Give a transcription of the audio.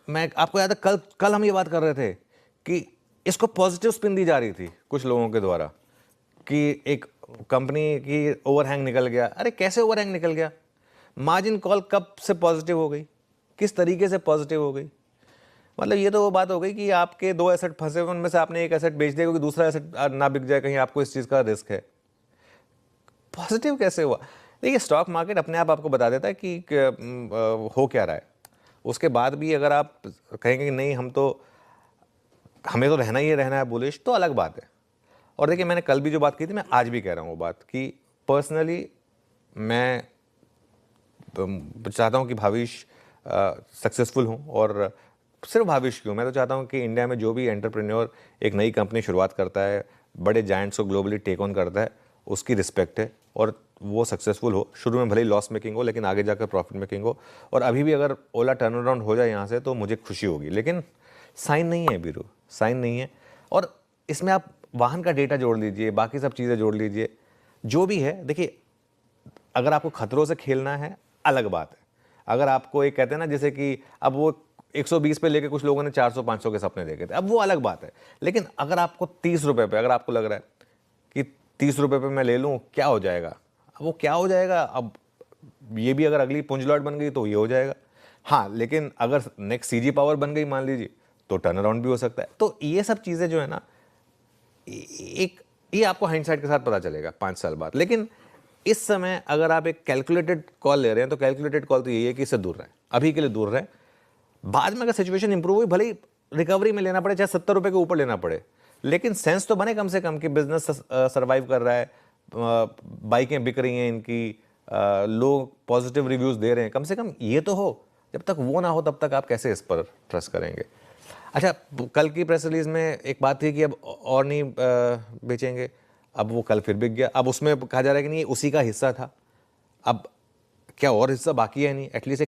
मैं आपको याद है कल कल हम ये बात कर रहे थे कि इसको पॉजिटिव स्पिन दी जा रही थी कुछ लोगों के द्वारा कि एक कंपनी की ओवरहैंग निकल गया। अरे कैसे ओवरहैंग निकल गया? मार्जिन कॉल कब से पॉजिटिव हो गई, किस तरीके से पॉजिटिव हो गई? मतलब ये तो वो बात हो गई कि आपके दो एसेट फंसे हुए, उनमें से आपने एक एसेट बेच दिया क्योंकि दूसरा एसेट ना बिक जाए, कहीं आपको इस चीज़ का रिस्क है। पॉजिटिव कैसे हुआ? देखिए, स्टॉक मार्केट अपने आप आपको बता देता है कि हो क्या रहा है। उसके बाद भी अगर आप कहेंगे कि नहीं हमें तो रहना ही रहना है बुलिश, तो अलग बात है। और देखिए, मैंने कल भी जो बात की थी मैं आज भी कह रहा हूँ वो बात कि पर्सनली मैं चाहता हूँ कि भविष्य सक्सेसफुल हूँ। और सिर्फ भविष्य क्यों, मैं तो चाहता हूँ कि इंडिया में जो भी एंटरप्रेन्योर एक नई कंपनी शुरुआत करता है, बड़े जायंट्स को ग्लोबली टेक ऑन करता है, उसकी रिस्पेक्ट है और वो सक्सेसफुल हो। शुरू में भले ही लॉस मेकिंग हो लेकिन आगे जाकर प्रॉफिट मेकिंग हो। और अभी भी अगर ओला टर्न अराउंड हो जाए यहाँ से तो मुझे खुशी होगी, लेकिन साइन नहीं है बीरू, साइन नहीं है। और इसमें आप वाहन का डेटा जोड़ लीजिए, बाकी सब चीज़ें जोड़ लीजिए, जो भी है। देखिए, अगर आपको खतरों से खेलना है अलग बात है। अगर आपको एक कहते हैं ना, जैसे कि अब वो 120 पे लेके कुछ लोगों ने 400-500 के सपने देखे थे, अब वो अलग बात है। लेकिन अगर आपको 30 रुपए पे, अगर आपको लग रहा है कि 30 रुपए पे मैं ले लूँ, क्या हो जाएगा? अब वो क्या हो जाएगा? अब ये भी अगर अगली पुंज लॉट बन गई तो ये हो जाएगा। हाँ, लेकिन अगर नेक्स्ट सीजी पावर बन गई मान लीजिए, तो टर्न अराउंड भी हो सकता है। तो ये सब चीज़ें जो है ना, एक ये आपको हाइंडसाइट के साथ पता चलेगा 5 साल बाद। लेकिन इस समय अगर आप एक कैलकुलेटेड कॉल ले रहे हैं तो कैलकुलेटेड कॉल तो यही है कि इससे दूर रहें, अभी के लिए दूर रहें। बाद में अगर सिचुएशन इंप्रूव हुई, भले ही रिकवरी में लेना पड़े, चाहे 70 रुपए के ऊपर लेना पड़े, लेकिन सेंस तो बने कम से कम कि बिजनेस सर्वाइव कर रहा है, बाइकें बिक रही हैं इनकी, लोग पॉजिटिव रिव्यूज दे रहे हैं, कम से कम ये तो हो। जब तक वो ना हो तब तक आप कैसे इस पर ट्रस्ट करेंगे? अच्छा, कल की प्रेस रिलीज में एक बात थी कि अब और नहीं बेचेंगे, अब वो कल फिर बिक गया। अब उसमें कहा जा रहा है कि नहीं, उसी का हिस्सा था। अब क्या और हिस्सा बाकी है? नहीं, एटलीस्ट